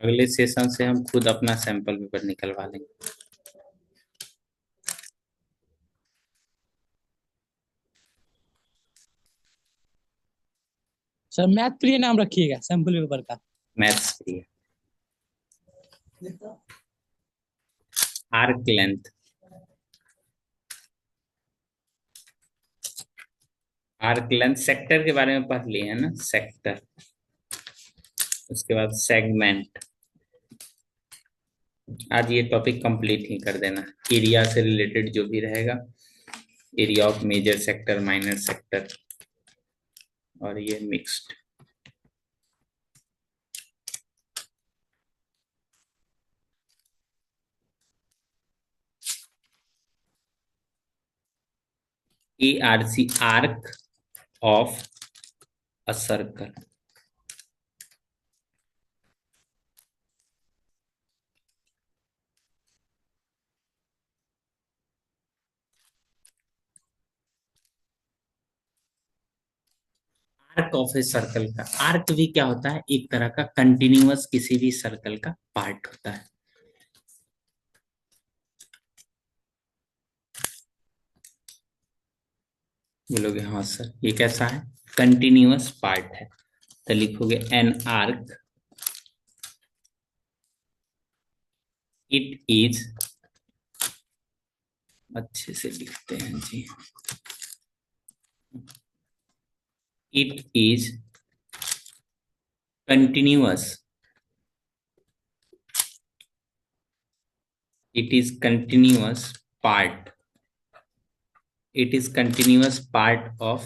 अगले सेशन से हम खुद अपना सैंपल पेपर निकलवा लेंगे। सर मैथ प्रिय नाम रखिएगा सैंपल पेपर का। मैथ्स प्रिय। Arc length. Arc length sector के बारे में पढ़ लिए है ना, सेक्टर। उसके बाद सेगमेंट। आज ये टॉपिक कंप्लीट ही कर देना। एरिया से रिलेटेड जो भी रहेगा, area of major sector, minor sector, और ये mixed. ARC, arc of a circle. Arc of a circle का आर्क भी क्या होता है? एक तरह का कंटिन्यूअस किसी भी सर्कल का पार्ट होता है। बोलोगे हाँ सर, ये कैसा है? कंटिन्यूअस पार्ट है। तो लिखोगे एन आर्क, इट इज, अच्छे से लिखते हैं जी, it is continuous, it is continuous part, it is continuous part of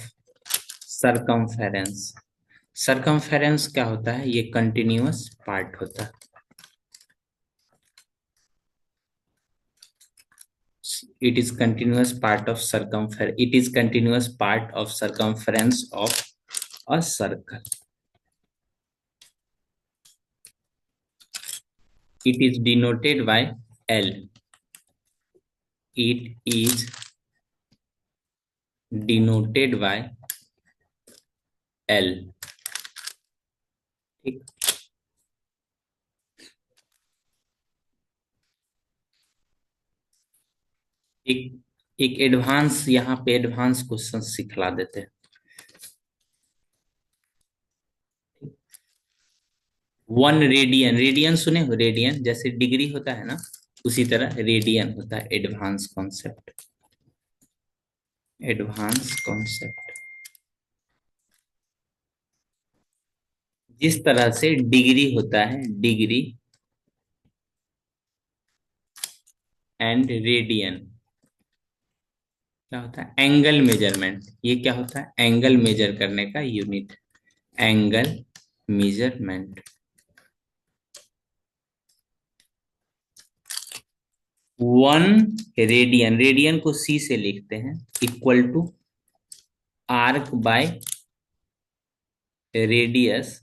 circumference। circumference क्या होता है? ये continuous part होता है। it is continuous part of circumference, it is continuous part of circumference of a circle। it is denoted by L, it is denoted by L। ठीक। एक एक advance, यहाँ पे एडवांस क्वेश्चन सिखला देते हैं। 1 रेडियन, रेडियन सुने हो? रेडियन जैसे डिग्री होता है ना, उसी तरह रेडियन होता है। Advance concept, advance concept. जिस तरह से डिग्री होता है, डिग्री एंड रेडियन क्या होता है? Angle measurement. ये क्या होता है? एंगल मेजर करने का unit, angle measurement. 1 radian, radian को C से लिखते हैं, equal to arc by radius,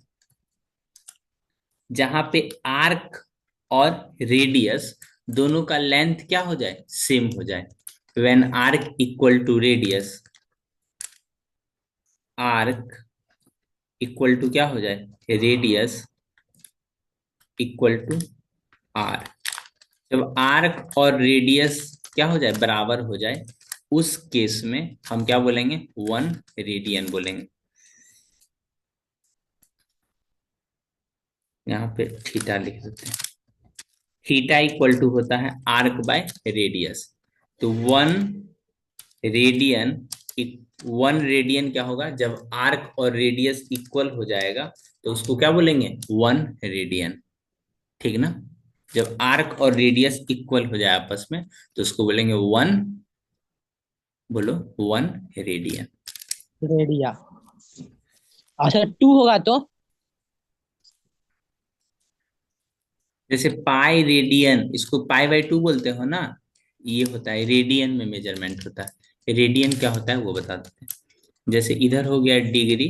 जहां पे आर्क और रेडियस दोनों का लेंथ क्या हो जाए? सेम हो जाए। When arc equal to radius, arc equal to क्या हो जाए? Radius equal to R. जब आर्क और रेडियस क्या हो जाए? बराबर हो जाए, उस केस में हम क्या बोलेंगे? 1 रेडियन बोलेंगे। यहाँ पे थीटा लिख देते हैं। थीटा इक्वल टू होता है आर्क बाय रेडियस। तो 1 रेडियन, 1 रेडियन क्या होगा? जब आर्क और रेडियस इक्वल हो जाएगा तो उसको क्या बोलेंगे? 1 रेडियन। ठीक ना? जब आर्क और रेडियस इक्वल हो जाए आपस में तो उसको बोलेंगे 1, बोलो 1 रेडियन। रेडिया। अच्छा 2 होगा तो? जैसे पाई रेडियन, इसको पाई बाय 2 बोलते हो ना, ये होता है रेडियन में मेजरमेंट होता है। रेडियन क्या होता है वो बता देते हैं। जैसे इधर हो गया डिग्री,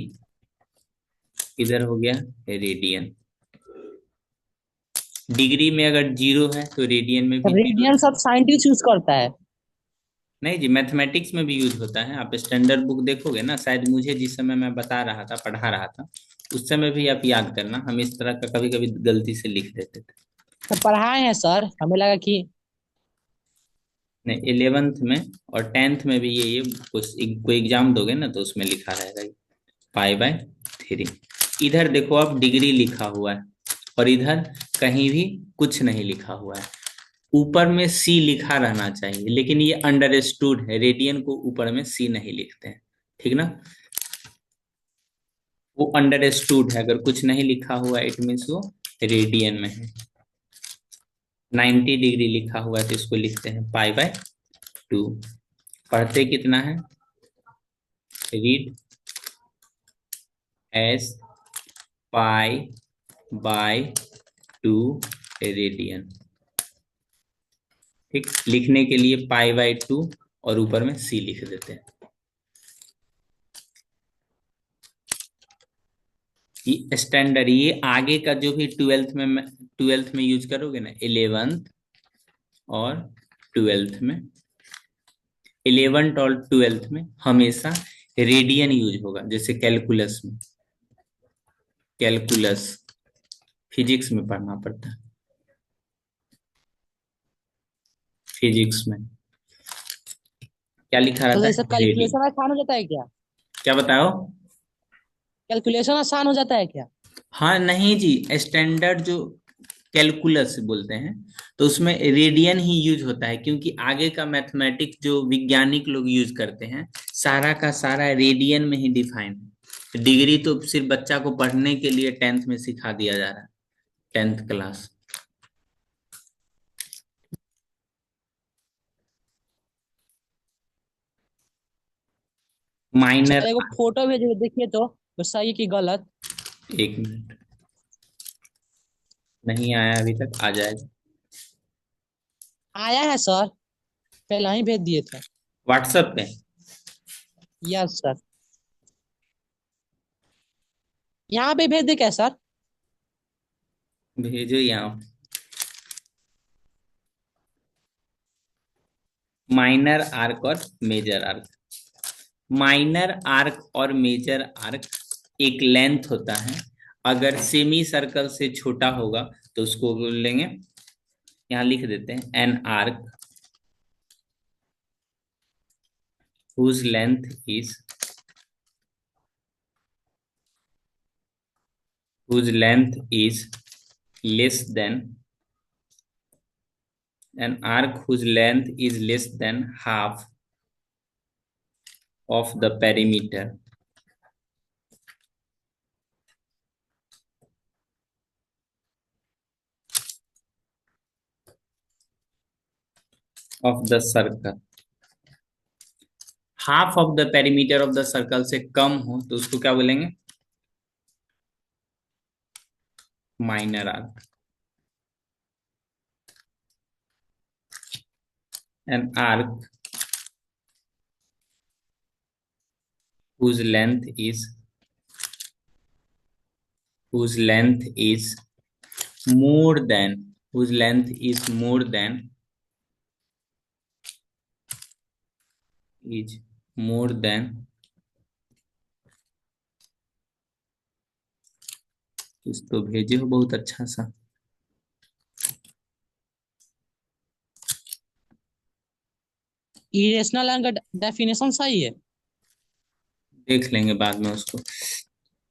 इधर हो गया रेडियन। डिग्री में अगर 0 है तो रेडियन में भी 0 रेडियन है। सब साइंटिस्ट यूज करता है। नहीं जी, मैथमेटिक्स में भी यूज होता है। आप स्टैंडर्ड बुक देखोगे ना, शायद मुझे जिस समय मैं बता रहा था, पढ़ा रहा था, उस समय भी आप याद करना, हम इस तरह का कभी कभी गलती से लिख देते थे। तो पढ़ाए हैं सर, हमें लगा कि। नहीं, 11th में और 10th में भी ये कुछ कोई एग्जाम दोगे ना तो उसमें लिखा रहेगा ये, पाई/3। इधर देखो आप डिग्री लिखा हुआ है, और इधर कहीं भी कुछ नहीं लिखा हुआ है। ऊपर में सी लिखा रहना चाहिए, लेकिन ये अंडरस्टूड है, रेडियन को ऊपर में सी नहीं लिखते हैं, ठीक ना। वो अंडरस्टूड है, अगर कुछ नहीं लिखा हुआ इट मीन्स वो रेडियन में है। 90 डिग्री लिखा हुआ है तो इसको लिखते हैं पाई/2। पढ़ते कितना है, रीड एस पाई/2 रेडियन। ठीक, लिखने के लिए पाई/2 और ऊपर में सी लिख देते हैं। ये स्टैंडर्ड, ये आगे का जो भी ट्वेल्थ में यूज करोगे ना, 11th और 12th में, 11th और 12th में हमेशा रेडियन यूज होगा। जैसे कैलकुलस में, कैलकुलस फिजिक्स में पढ़ना पड़ता है, फिजिक्स में क्या लिखा तो रहता जैसे है, रेडियन। कैलकुलेशन आसान हो जाता है क्या? क्या बताओ। कैलकुलेशन आसान हो जाता है क्या? हाँ नहीं जी, स्टैंडर्ड जो कैलकुलस बोलते हैं तो उसमें रेडियन ही यूज होता है, क्योंकि आगे का मैथमेटिक्स जो वैज्ञानिक लोग यूज करते हैं सारा का सारा रेडियन में ही डिफाइन है। डिग्री तो सिर्फ बच्चा को पढ़ने के लिए 10th में सिखा दिया जा रहा है, 10th क्लास। माइनर। सर एगो फोटो भेजे देखिए तो सही कि गलत? 1 मिनट, नहीं आया अभी तक, आ जाएगा। आया है सर, पहले ही भेज दिए थे। व्हाट्सएप पे। Yes sir. यहाँ पे भेज दे क्या सर? भेजो यहाँ। माइनर आर्क और मेजर आर्क। माइनर आर्क और मेजर आर्क एक लेंथ होता है, अगर सेमी सर्कल से छोटा होगा तो उसको बोल लेंगे, यहाँ लिख देते हैं, N arc whose length is whose length is less than an arc whose length is less than half of the perimeter of the circle। Half of the perimeter of the circle से कम हो तो उसको क्या बोलेंगे, minor arc. N arc whose length is whose length is more than whose length is more than is more than, कुछ तो भेजे हो बहुत अच्छा सा। इरेशनल लाइन का डेफिनेशन सही है? देख लेंगे बाद में उसको।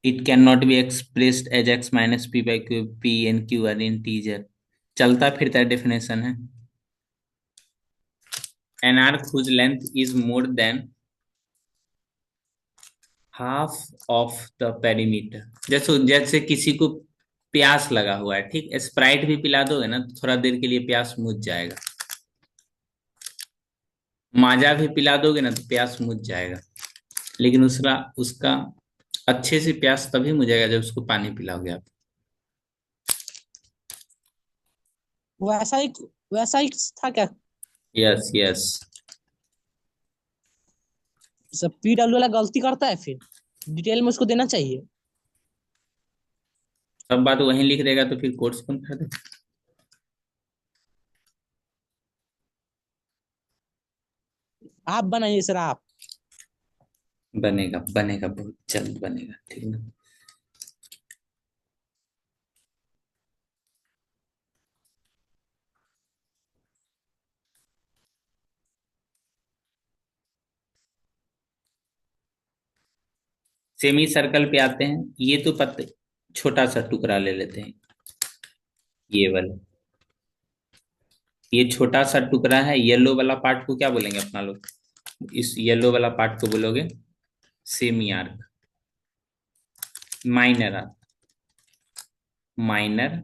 It can not be expressed as x-p/q, p and q are integer, चलता फिरता डेफिनेशन है। An arc whose length is more than half of the perimeter. जैसे जैसे किसी को प्यास लगा हुआ है, ठीक, स्प्राइट भी पिला दोगे ना तो थोड़ा देर के लिए प्यास बुझ जाएगा। माजा भी पिला दोगे ना तो प्यास बुझ जाएगा, लेकिन उसका उसका अच्छे से प्यास तभी बुझेगा जब उसको पानी पिलाओगे आप। वैसा ही, वैसा ही था क्या? Yes yes. सब PW वाला गलती करता है फिर, डिटेल में उसको देना चाहिए। सब बात वहीं लिख देगा तो फिर कोर्स कौन खरीदे। आप बनाइए सर आप। बनेगा बनेगा, बहुत जल्द बनेगा, ठीक ना। सेमी सर्कल पे आते हैं। ये तो पत्ते, छोटा सा टुकड़ा ले लेते हैं, ये वाला। ये छोटा सा टुकड़ा है, येलो वाला पार्ट को क्या बोलेंगे अपना लोग? इस येलो वाला पार्ट को बोलोगे semi arc, minor arc, minor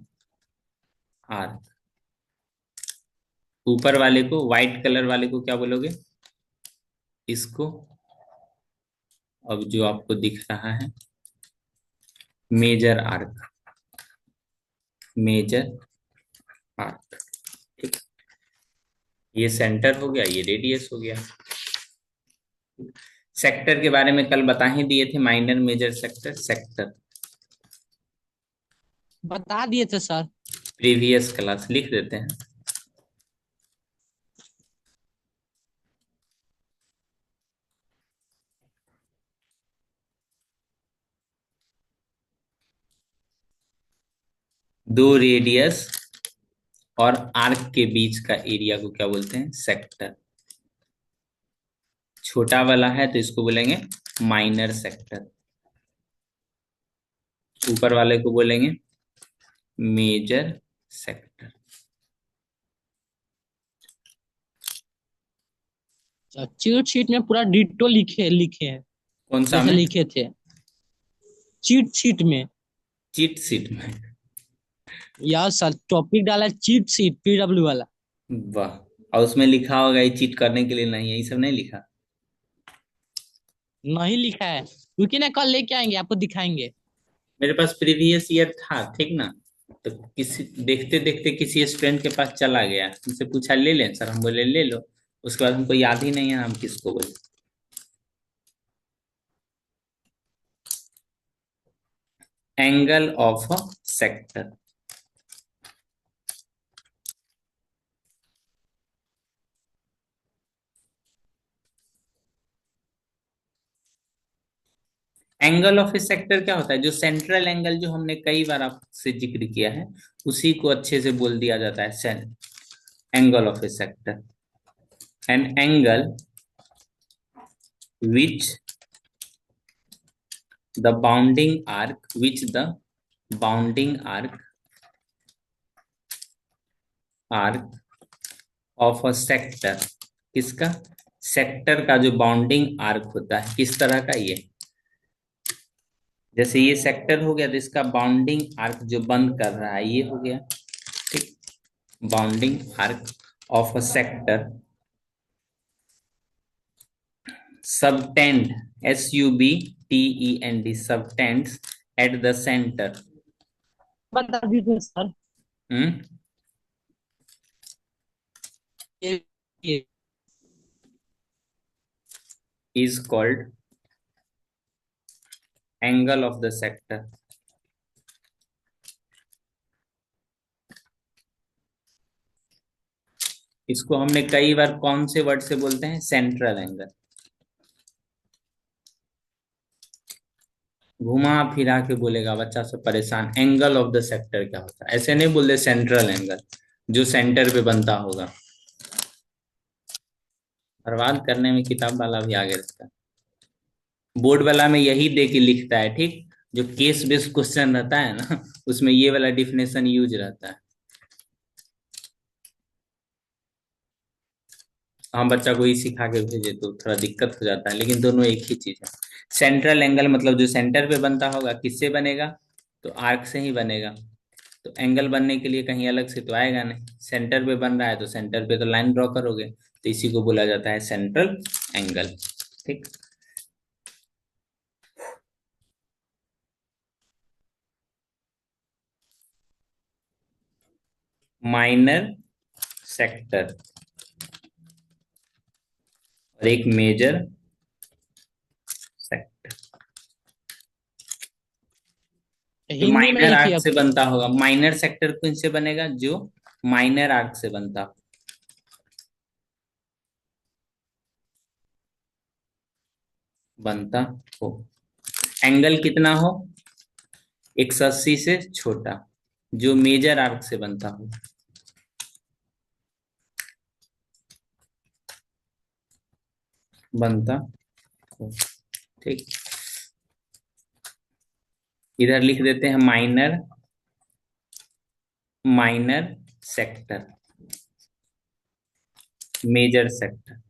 arc. ऊपर वाले को, व्हाइट कलर वाले को क्या बोलोगे? इसको, अब जो आपको दिख रहा है, मेजर आर्क, मेजर आर्क। ठीक, ये सेंटर हो गया, ये रेडियस हो गया। सेक्टर के बारे में कल बता ही दिए थे, माइनर मेजर सेक्टर, सेक्टर बता दिए थे सर। प्रीवियस क्लास, लिख देते हैं। दो रेडियस और आर्क के बीच का एरिया को क्या बोलते हैं? सेक्टर। छोटा वाला है तो इसको बोलेंगे माइनर सेक्टर, ऊपर वाले को बोलेंगे मेजर सेक्टर। चीट शीट में पूरा डिटो लिखे लिखे हैं, कौन सा जैसे में? लिखे थे चीट शीट में। चीट सीट में? यार सर टॉपिक डाला है चीट शीट पीडब्ल्यू वाला। वाह। और उसमें लिखा होगा ये चीट करने के लिए नहीं है, ये सब नहीं लिखा। नहीं लिखा है, क्योंकि ना कल लेके आएंगे आपको दिखाएंगे। मेरे पास प्रीवियस ईयर था, ठीक ना? तो किसी देखते देखते किसी स्टूडेंट के पास चला गया, उनसे पूछा ले लें सर, हम बोले ले लो। उसके बाद हमको याद ही नहीं है हम किसको बोले। Angle of a sector. Angle of A sector क्या होता है? जो सेंट्रल एंगल, जो हमने कई बार आपसे जिक्र किया है, उसी को अच्छे से बोल दिया जाता है angle of A sector. An angle which the bounding arc, which the bounding arc of a sector. किसका? सेक्टर का जो बाउंडिंग आर्क होता है, किस तरह का? ये जैसे ये सेक्टर हो गया तो इसका बाउंडिंग आर्क जो बंद कर रहा है ये हो गया। ठीक, bounding arc of a sector subtend, SUBTEND, subtends at the centre. बता दीजिए सर। हम्म, ये is called angle of the sector. इसको हमने कई बार कौन से वर्ड से बोलते हैं? Central angle. घुमा फिरा के बोलेगा बच्चा सब परेशान, एंगल ऑफ द सेक्टर क्या होता है? ऐसे नहीं बोलते सेंट्रल एंगल, जो सेंटर पे बनता होगा। बर्बाद करने में किताब वाला भी आगे रहता है। बोर्ड वाला में यही दे के लिखता है, ठीक। जो केस बेस्ड क्वेश्चन रहता है ना, उसमें ये वाला डिफिनेशन यूज रहता है। हम बच्चा को ही सिखा के भेजे तो थोड़ा दिक्कत हो जाता है, लेकिन दोनों एक ही चीज है। सेंट्रल एंगल मतलब जो सेंटर पे बनता होगा, किससे बनेगा? तो आर्क से ही बनेगा। तो एंगल बनने के लिए कहीं अलग से तो आएगा नहीं, सेंटर पे बन रहा है तो सेंटर पे तो लाइन ड्रॉ करोगे, तो इसी को बोला जाता है सेंट्रल एंगल। ठीक। माइनर सेक्टर और एक मेजर सेक्टर। जो हिंदी में माइनर लिखिए आर्क अब। से बनता होगा, माइनर सेक्टर कौन से बनेगा? जो माइनर आर्क से बनता हो, बनता हो। एंगल कितना हो? 180 से छोटा, जो मेजर आर्क से बनता हो। बनता हो। ठीक। इधर लिख देते हैं minor minor sector, major sector.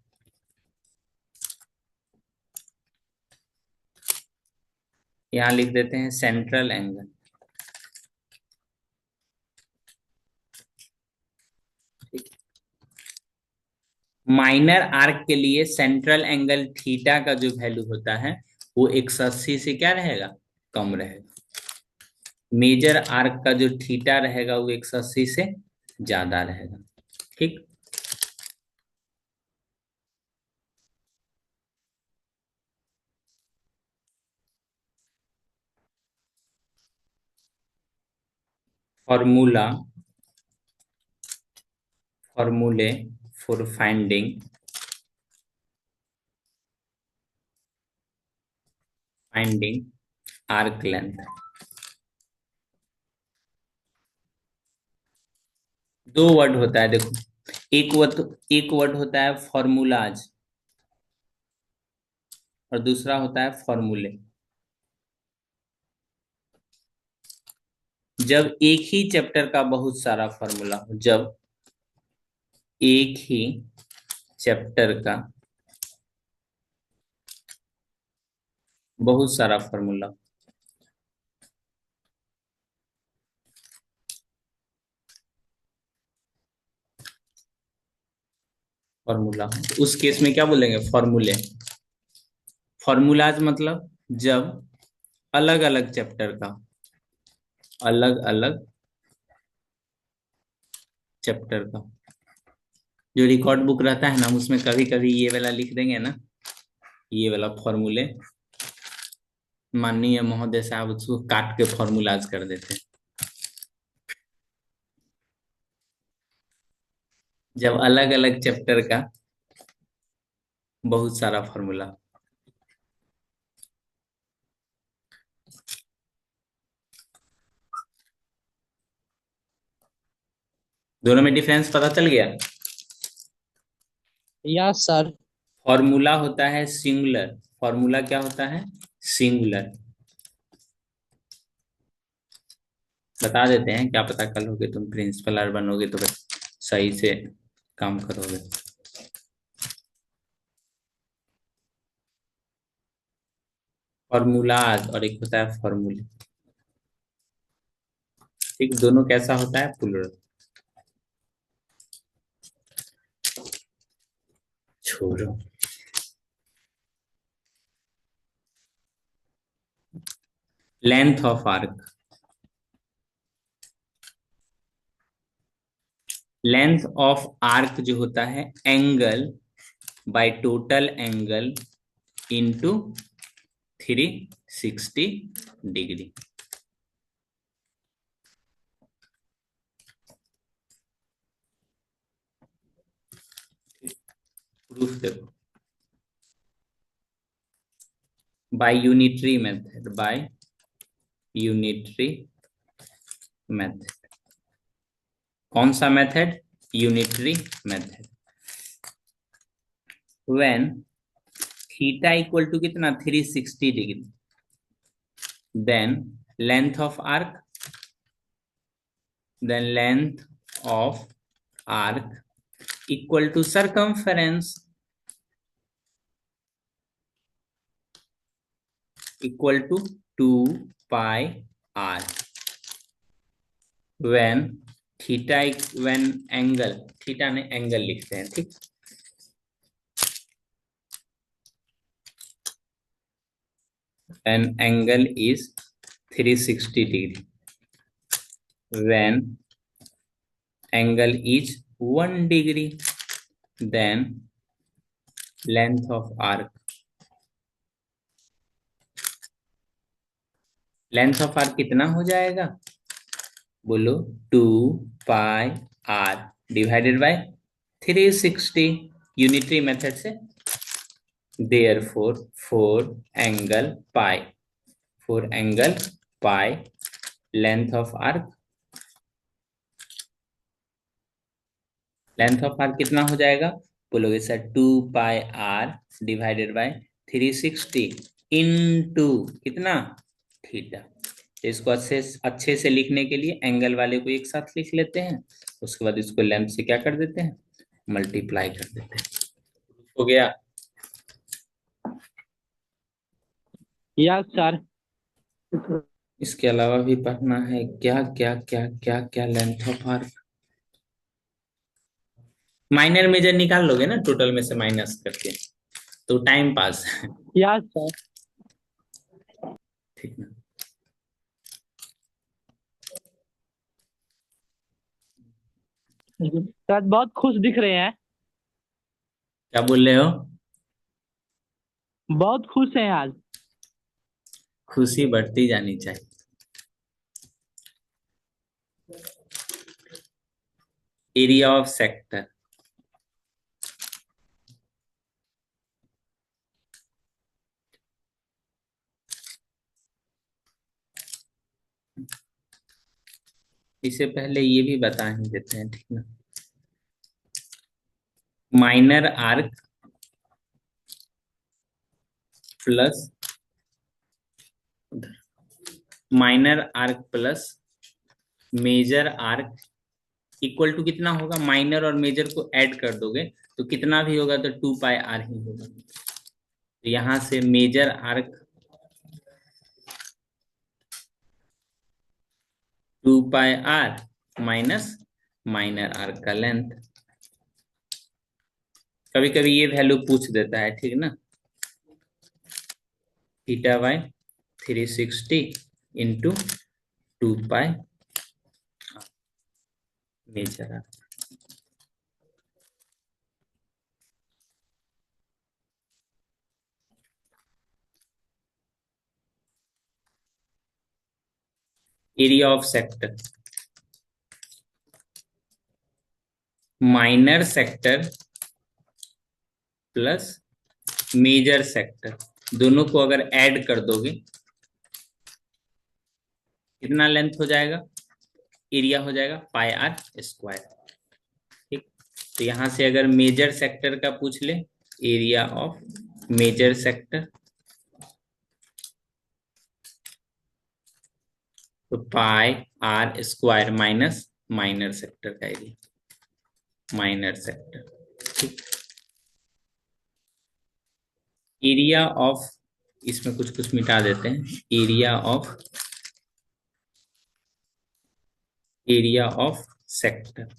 यहां लिख देते हैं सेंट्रल एंगल। माइनर आर्क के लिए सेंट्रल एंगल थीटा का जो वैल्यू होता है वो 180 से क्या रहेगा, कम रहेगा। मेजर आर्क का जो थीटा रहेगा वो 180 से ज्यादा रहेगा। ठीक। फॉर्मूला फॉर्मूले फॉर फाइंडिंग आर्क लेंथ। दो वर्ड होता है देखो, एक वर्ड होता है फॉर्मूलाज और दूसरा होता है फॉर्मूले। जब एक ही चैप्टर का बहुत सारा फॉर्मूला हो, जब एक ही चैप्टर का बहुत सारा फॉर्मूला, फॉर्मूला उस केस में क्या बोलेंगे, फॉर्मूले। फॉर्मूलाज मतलब जब अलग अलग चैप्टर का, अलग अलग चैप्टर का जो रिकॉर्ड बुक रहता है ना, उसमें कभी कभी ये वाला लिख देंगे ना, ये वाला फॉर्मूले, माननीय महोदय साहब उसको काट के फॉर्मूलाज कर देते हैं। जब अलग अलग चैप्टर का बहुत सारा फॉर्मूला। दोनों में डिफरेंस पता चल गया। Yes sir. फॉर्मूला होता है सिंगुलर, फॉर्मूला क्या होता है, सिंगुलर। बता देते हैं, क्या पता कल होगे तुम प्रिंसिपल और बनोगे तो बस सही से काम करोगे। फॉर्मूलाज और एक होता है फॉर्मूले। ठीक, दोनों कैसा होता है, प्लुरल। छोड़ो। Length of arc, length of arc जो होता है angle by total angle into 360 degree. Proof देखो, by unitary method, by unitary method. कौन सा method, unitary method. When theta equal to कितना, 360 degree, then length of arc, then length of arc equal to circumference equal to 2 pi r, when theta, when angle, theta ने angle लिखते हैं, ठीक। an angle is 360 degree, when angle is 1 degree, then length of arc, length of arc कितना हो जाएगा, बोलो 2 pi R divided by 360, unitary method से। Therefore for angle pi length of arc, length of arc कितना हो जाएगा, बोलोगे sir 2 pi R divided by 360 into कितना, थीटा। तो इसको अच्छे अच्छे से लिखने के लिए एंगल वाले को एक साथ लिख लेते हैं, उसके बाद इसको लेंथ से क्या कर देते हैं, मल्टीप्लाई कर देते हैं। हो गया। Yes sir. इसके अलावा भी पढ़ना है क्या क्या क्या क्या क्या, length of arc. Minor major निकाल लोगे ना टोटल में से माइनस करके, तो टाइम पास है। Yes sir. ठीक ना। सर बहुत खुश दिख रहे हैं। क्या बोल रहे हो? बहुत खुश हैं आज। खुशी बढ़ती जानी चाहिए। Area of sector. इससे पहले ये भी बता ही देते हैं, ठीक ना। Minor arc plus, minor arc plus major arc equal to कितना होगा, माइनर और मेजर को ऐड कर दोगे तो कितना भी होगा, तो 2 पाई आर ही होगा। तो यहां से major arc 2 pi R minus minor arc का लेंथ। कभी कभी ये वैल्यू पूछ देता है, ठीक ना। Theta by 360 into 2 pi major arc. Area of sector, minor sector plus major sector, दोनों को अगर ऐड कर दोगे कितना लेंथ हो जाएगा, एरिया हो जाएगा πr²। ठीक। तो यहां से अगर मेजर सेक्टर का पूछ ले, एरिया ऑफ मेजर सेक्टर, तो πr² माइनस माइनर सेक्टर का एरिया, माइनर सेक्टर। ठीक। एरिया ऑफ, इसमें कुछ कुछ मिटा देते हैं, area of sector.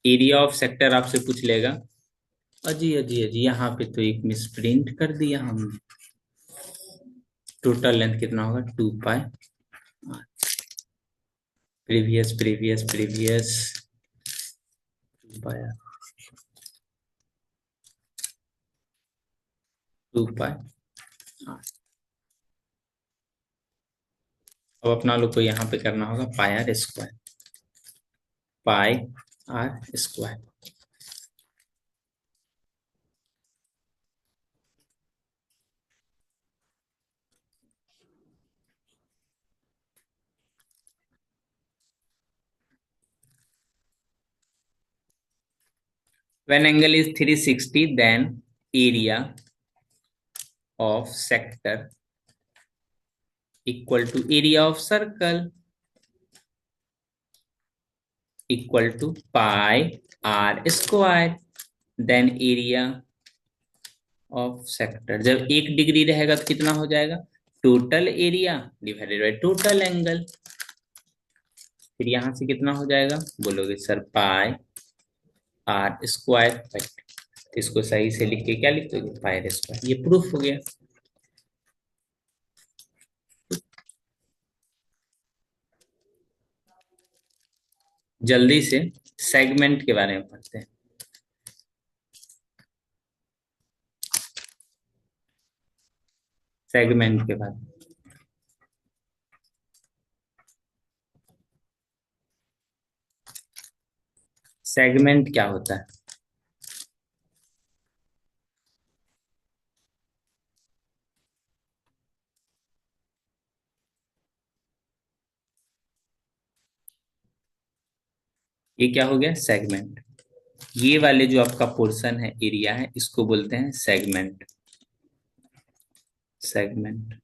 Area of sector आपसे पूछ लेगा, अजी अजी अजी यहाँ पे तो एक मिस प्रिंट कर दिया हमने। टोटल लेंथ कितना होगा, 2 पाई, प्रीवियस प्रीवियस प्रीवियस 2 पाई, 2 पाई। अब अपना लोग को यहाँ पे करना होगा πr², πr²। When angle is 360, then area of sector equal to area of circle equal to πr², then area of sector. जब 1 डिग्री रहेगा तो कितना हो जाएगा, total area divided by total angle. फिर यहां से कितना हो जाएगा, बोलोगे सर πr²। तो इसको सही से लिख के क्या लिख दोगे, πr²। ये प्रूफ हो गया। जल्दी से सेगमेंट के बारे में पढ़ते हैं। सेगमेंट के बाद सेगमेंट क्या होता है, ये क्या हो गया, सेगमेंट। ये वाले जो आपका पोर्शन है, एरिया है, इसको बोलते हैं सेगमेंट। सेगमेंट।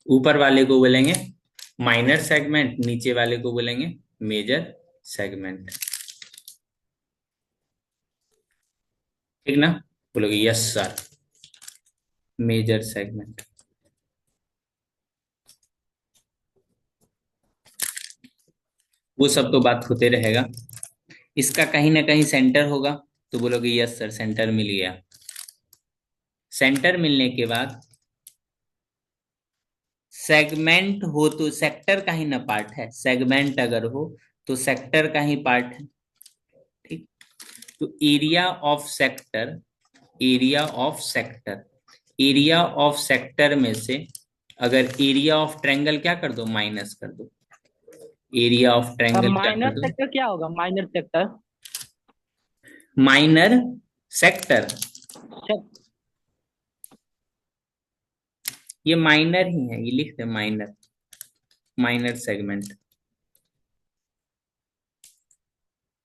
ऊपर वाले को बोलेंगे माइनर सेगमेंट, नीचे वाले को बोलेंगे मेजर सेगमेंट। ठीक ना? बोलोगे यस सर, मेजर सेगमेंट। वो सब तो बात होते रहेगा। इसका कहीं ना कहीं सेंटर होगा, तो बोलोगे यस सर, सेंटर मिल गया। सेंटर मिलने के बाद सेगमेंट हो तो सेक्टर का ही ना पार्ट है, सेगमेंट अगर हो तो सेक्टर का ही पार्ट है। ठीक। तो area of sector, area of sector, area of sector में से अगर एरिया ऑफ ट्रायंगल क्या कर दो, माइनस कर दो। एरिया ऑफ अब ट्रायंगल क्या कर माइनर दो, सेक्टर क्या होगा, माइनर सेक्टर? Minor sector. ये माइनर ही है, ये लिख दे माइनर, माइनर सेगमेंट।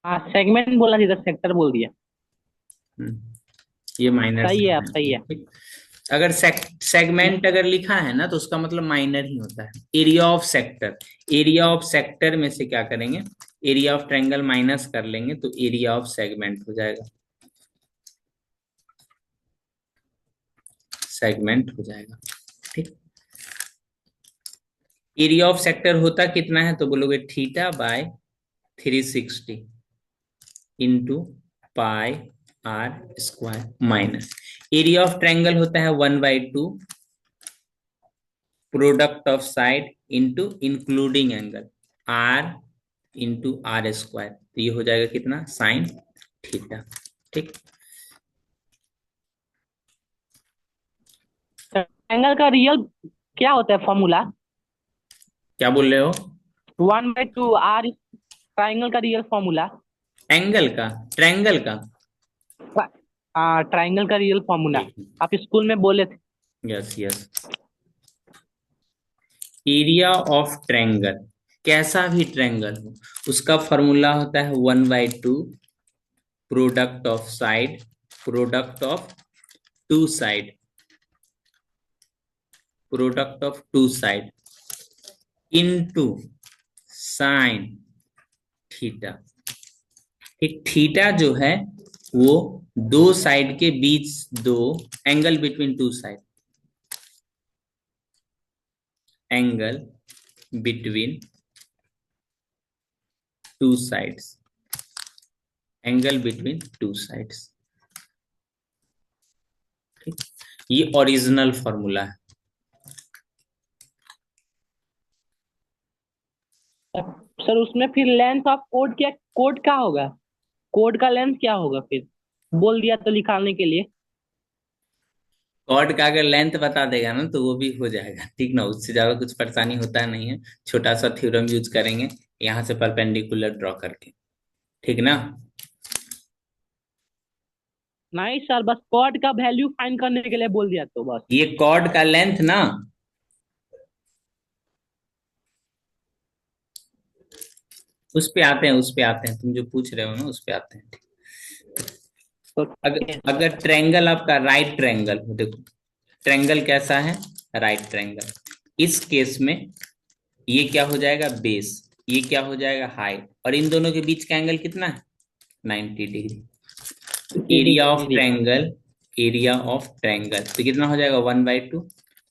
हाँ सेगमेंट बोला थी, इधर सेक्टर बोल दिया। ये माइनर सही है, आप सेगमेंट सही है। है। ठीक। अगर सेगमेंट अगर लिखा है ना तो उसका मतलब माइनर ही होता है। Area of sector, area of sector में से क्या करेंगे, एरिया ऑफ ट्रायंगल माइनस कर लेंगे तो एरिया ऑफ सेगमेंट हो जाएगा, सेगमेंट हो जाएगा। ठीक। एरिया ऑफ सेक्टर होता कितना है, तो बोलोगे theta by 360 into pi R square minus, area of triangle होता है 1/2 product of side into including angle R into R square, तो ये हो जाएगा कितना, साइन थीटा। ठीक। ट्रायंगल का रियल क्या होता है फॉर्मूला? क्या बोल रहे हो? 1/2 आर ट्रायंगल का रियल फॉर्मूला। एंगल का, ट्रायंगल का। हाँ ट्रायंगल का रियल फॉर्मूला, एक आप स्कूल में बोले थे। Yes yes, area of triangle, कैसा भी ट्रायंगल हो उसका फॉर्मूला होता है 1/2 product of side, product of two side, product of two side into sine theta. एक थीटा जो है वो दो साइड के बीच, दो angle between two side, angle between two sides, angle between two sides. ठीक। ये ओरिजिनल फॉर्मूला है। सर उसमें फिर लेंथ ऑफ कोड क्या, कोड क्या होगा, कोड का लेंथ क्या होगा फिर, बोल दिया तो निकालने के लिए। कॉर्ड का अगर लेंथ बता देगा ना तो वो भी हो जाएगा। ठीक ना, उससे ज्यादा कुछ परेशानी होता नहीं है। छोटा सा थ्योरम यूज करेंगे यहाँ से परपेंडिकुलर ड्रॉ करके। ठीक ना? नहीं सर, बस कॉड का वैल्यू फाइंड करने के लिए बोल दिया तो बस। ये कॉर्ड का लेंथ ना, उस पे आते हैं, उस पे आते हैं, तुम जो पूछ रहे हो ना उस पे आते हैं। तो अगर अगर ट्रायंगल आपका राइट ट्रायंगल हो, देखो ट्रायंगल कैसा है, राइट ट्रायंगल, इस केस में ये क्या हो जाएगा, बेस, ये क्या हो जाएगा, हाइट, और इन दोनों के बीच का एंगल कितना है, 90 डिग्री। तो area of triangle, area of triangle तो कितना हो जाएगा, 1/2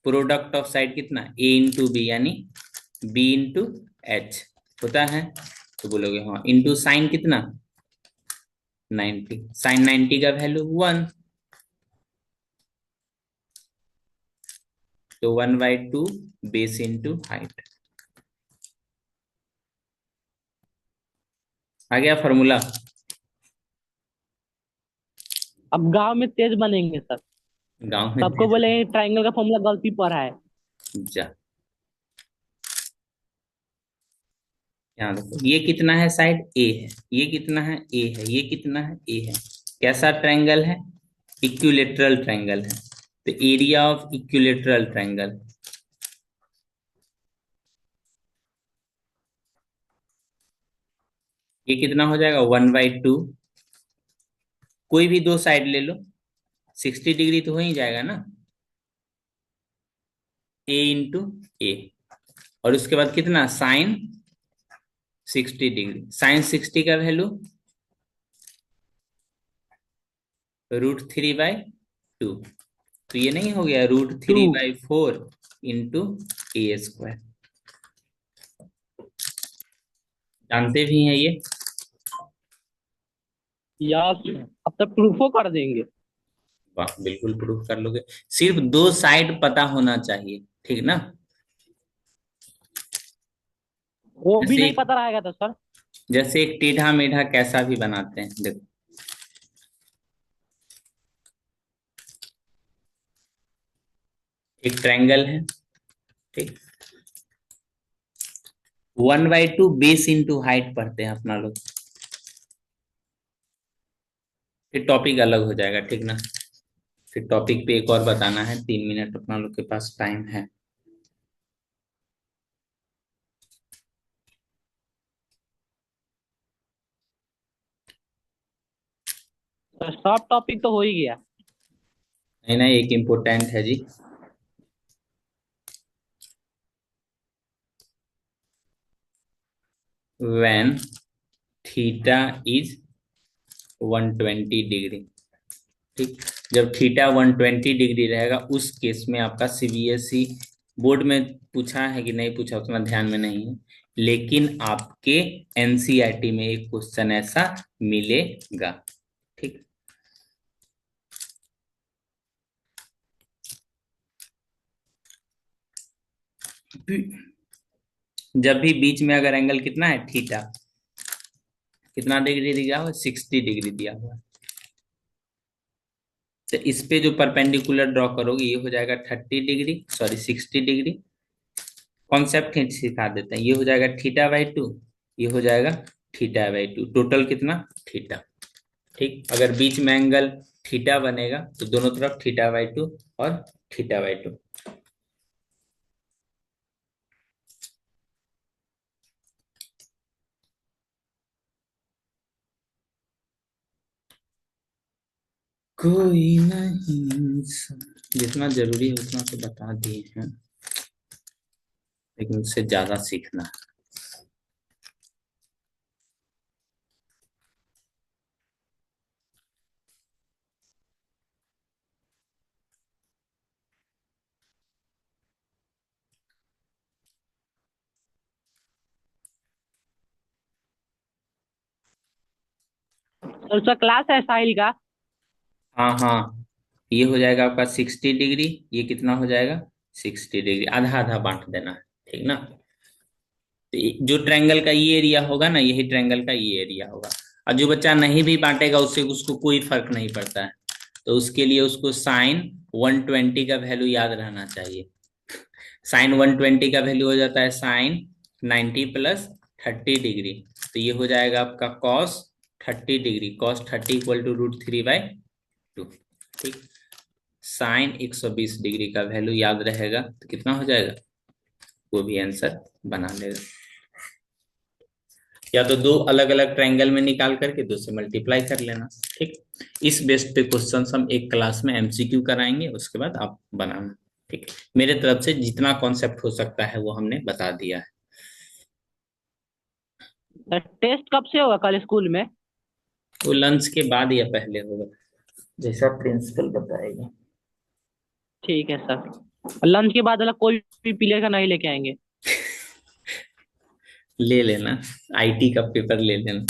प्रोडक्ट ऑफ साइड कितना, ए इंटू बी, यानी बी इंटू एच होता है। तो बोलोगे हाँ, इंटू साइन कितना, 90, साइन 90 का वैल्यू 1, तो 1/2 बेस इंटू हाइट। आ गया फॉर्मूला? अब गांव में तेज बनेंगे सर, गांव में सबको बोलेंगे ट्रायंगल का फॉर्मूला गलती पढ़ा है। जा, यहाँ देखो ये कितना है, साइड ए है, ये कितना है, ए है, ये कितना है, ए है। कैसा ट्रायंगल है, इक्विलेटरल ट्रायंगल है। तो एरिया ऑफ इक्विलेटरल ट्रायंगल, ये कितना हो जाएगा, 1/2, कोई भी दो साइड ले लो, 60 डिग्री तो हो ही जाएगा ना। ए इंटू ए, और उसके बाद कितना साइन 60 डिग्री। साइन 60 का वैल्यू √3/2। तो ये नहीं हो गया root two. Three by four into A square. जानते भी हैं ये। यस, अब तो प्रूफो कर देंगे। वाह, बिल्कुल प्रूफ कर लोगे। सिर्फ दो साइड पता होना चाहिए, ठीक ना। वो भी जैसे नहीं पता रहेगा तो सर। जैसे एक टेढ़ा मेढ़ा कैसा भी बनाते हैं, देखो। एक ट्रायंगल है, ठीक। 1/2 बेस इंटू हाइट पढ़ते हैं अपना लोग। फिर टॉपिक अलग हो जाएगा, ठीक ना। फिर टॉपिक पे एक और बताना है, 3 मिनट अपना लोग के पास टाइम है। तो सब टॉपिक तो हो ही गया। नहीं नहीं, एक इम्पोर्टेंट है जी। व्हेन थीटा इज 120 डिग्री, ठीक। जब थीटा 120 डिग्री रहेगा उस केस में आपका सीबीएसई बोर्ड में पूछा है कि नहीं पूछा उतना ध्यान में नहीं है, लेकिन आपके एनसीईआरटी में एक क्वेश्चन ऐसा मिलेगा, ठीक। जब भी बीच में अगर एंगल कितना है थीटा, कितना डिग्री दिया हुआ है 60 डिग्री दिया हुआ है, तो इस पे जो परपेंडिकुलर ड्रॉ करोगे ये हो जाएगा 30 डिग्री, सॉरी 60 डिग्री। कॉन्सेप्ट सिखा देते हैं, ये हो जाएगा थीटा/2, ये हो जाएगा थीटा/2, टोटल कितना थीटा, ठीक। अगर बीच में एंगल थीटा बनेगा तो दोनों तरफ थीटा/2 और थीटा/2। कोई नहीं जितना जरूरी है उतना तो बता दिए हैं, लेकिन उससे ज्यादा सीखना है। सर उसका क्लास है साहिल का। हाँ हाँ, ये हो जाएगा आपका 60 डिग्री, ये कितना हो जाएगा 60 डिग्री, आधा आधा बांट देना है, ठीक ना। तो जो ट्रायंगल का ये एरिया होगा ना, यही ट्रायंगल का ये एरिया होगा। और जो बच्चा नहीं भी बांटेगा उससे उसको कोई फर्क नहीं पड़ता है, तो उसके लिए उसको साइन 120 का वैल्यू याद रहना चाहिए। साइन 120 का वैल्यू हो जाता है साइन 90 प्लस 30 डिग्री, तो ये हो जाएगा आपका कॉस 30 डिग्री, कॉस 30 इक्वल टू √3/2, ठीक। साइन 120 डिग्री का वैल्यू याद रहेगा तो कितना हो जाएगा, वो भी आंसर बना लेगा। या तो दो अलग अलग ट्रायंगल में निकाल करके दो से मल्टीप्लाई कर लेना, ठीक। इस बेस पे क्वेश्चन हम एक क्लास में एमसीक्यू कराएंगे, उसके बाद आप बनाना, ठीक। मेरे तरफ से जितना कॉन्सेप्ट हो सकता है वो हमने बता दिया है। सर टेस्ट कब से होगा कल स्कूल में? वो लंच के बाद या पहले होगा, जैसा प्रिंसिपल बताएगा। ठीक है सर। लंच के बाद अलग कोई भी प्लेयर का नहीं लेके आएंगे। ले लेना, आईटी का पेपर ले लेना।